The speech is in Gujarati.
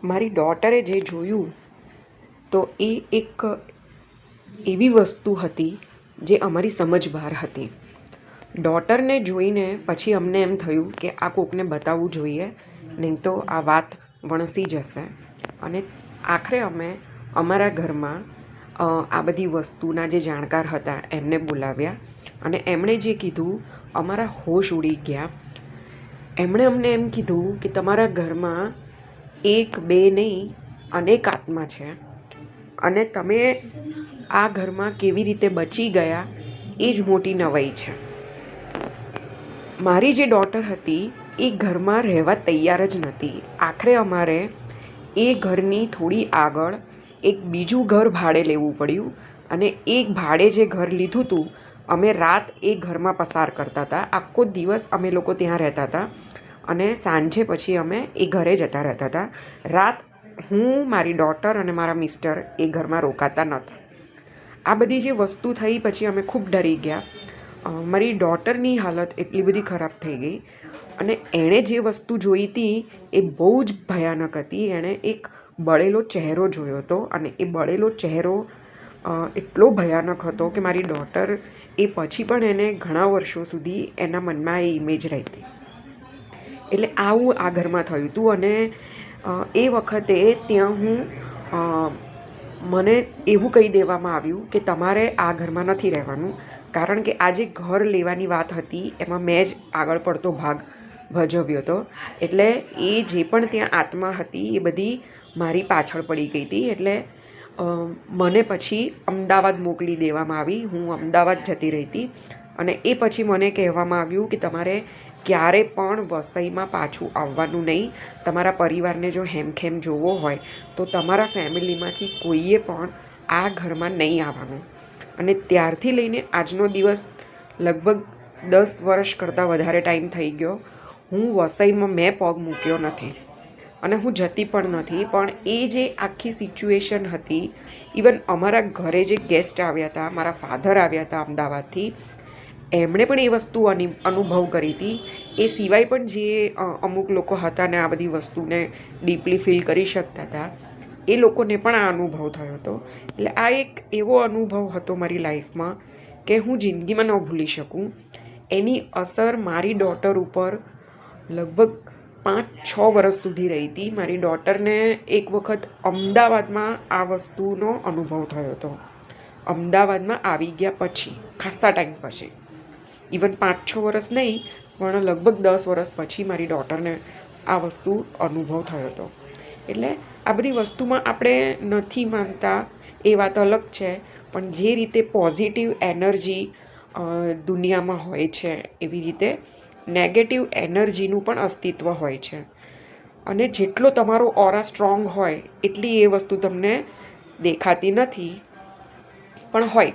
મારી ડોટરે જે જોયું તો એ એક એવી વસ્તુ હતી જે અમારી સમજ બહાર હતી. ડોટરને જોઈને પછી અમને એમ થયું કે આ કોકને બતાવવું જોઈએ, નહીં તો આ વાત વણસી જશે. અને આખરે અમે અમારા ઘરમાં આ બધી વસ્તુના જે જાણકાર હતા એમને બોલાવ્યા અને એમણે જે કીધું અમારા હોશ ઉડી ગયા. એમણે અમને એમ કીધું કે તમારા ઘરમાં એક બે નહીં અનેક આત્મા છે અને તમે આ ઘરમાં કેવી રીતે બચી ગયા એ જ મોટી નવાઈ છે. મારી જે ડોટર હતી એ ઘરમાં રહેવા તૈયાર જ નથી. આખરે અમારે એ ઘરની થોડી આગળ એક બીજું ઘર ભાડે લેવું પડ્યું અને એ ભાડે જે ઘર લીધું હતું અમે રાત એ ઘરમાં પસાર કરતા હતા. આખો દિવસ અમે લોકો ત્યાં રહેતા હતા અને સાંજે પછી અમે એ ઘરે જતા રહેતા હતા. રાત હું, મારી ડોટર અને મારા મિસ્ટર એ ઘરમાં રોકાતા નહોતા. આ બધી જે વસ્તુ થઈ પછી અમે ખૂબ ડરી ગયા. મારી ડોટરની હાલત એટલી બધી ખરાબ થઈ ગઈ અને એણે જે વસ્તુ જોઈ હતી એ બહુ જ ભયાનક હતી. એણે એક બળેલો ચહેરો જોયો હતો અને એ બળેલો ચહેરો એટલો ભયાનક હતો કે મારી ડોટર એ પછી પણ એને ઘણા વર્ષો સુધી એના મનમાં એ ઇમેજ રહી હતી. એટલે આવું આ ઘરમાં થયું હતું અને એ વખતે ત્યાં મને એવું કહી દેવામાં આવ્યું કે તમારે આ ઘરમાં નથી રહેવાનું, કારણ કે આ જે ઘર લેવાની વાત હતી એમાં મેં જ આગળ પડતો ભાગ ભજવ્યો હતો. એટલે એ જે પણ ત્યાં આત્મા હતી એ બધી મારી પાછળ પડી ગઈ હતી. એટલે મને પછી અમદાવાદ મોકલી દેવામાં આવી. હું અમદાવાદ જતી રહી હતી અને એ પછી મને કહેવામાં આવ્યું કે તમારે ક્યારે પણ વસઈમાં પાછું આવવાનું નહીં. તમારા પરિવારને જો હેમખેમ જોવો હોય તો તમારા ફેમિલીમાંથી કોઈએ પણ આ ઘરમાં નહીં આવવાનું. અને ત્યારથી લઈને આજનો દિવસ લગભગ 10 વર્ષ કરતાં વધારે ટાઈમ થઈ ગયો હું વસઈમાં મેં પગ મૂક્યો નથી અને હું જતી પણ નથી. પણ એ જે આખી સિચ્યુએશન હતી, ઇવન અમારા ઘરે જે ગેસ્ટ આવ્યા હતા, મારા ફાધર આવ્યા હતા અમદાવાદથી, એમણે પણ એ વસ્તુ અનુભવ કરી હતી. એ સિવાય પણ જે અમુક લોકો હતા ને આ બધી વસ્તુને ડીપલી ફીલ કરી શકતા હતા એ લોકોને પણ આ અનુભવ થયો હતો. એટલે આ એક એવો અનુભવ હતો મારી લાઈફમાં કે હું જિંદગીમાં ન ભૂલી શકું. એની અસર મારી ડોટર ઉપર લગભગ 5-6 વર્ષ સુધી રહી હતી. મારી ડોટરને એક વખત અમદાવાદમાં આ વસ્તુનો અનુભવ થયો હતો. અમદાવાદમાં આવી ગયા પછી, ખાસા ટાઈમ પછી, ઇવન 5-6 વર્ષ નહીં પણ લગભગ 10 વર્ષ પછી મારી ડોટરને આ વસ્તુ અનુભવ થયો હતો. એટલે આ બધી વસ્તુમાં આપણે નથી માનતા એ વાત અલગ છે, પણ જે રીતે પોઝિટિવ એનર્જી દુનિયામાં હોય છે એવી રીતે નેગેટિવ એનર્જીનું પણ અસ્તિત્વ હોય છે. અને જેટલો તમારો ઓરા સ્ટ્રોંગ હોય એટલી એ વસ્તુ તમને દેખાતી નથી પણ હોય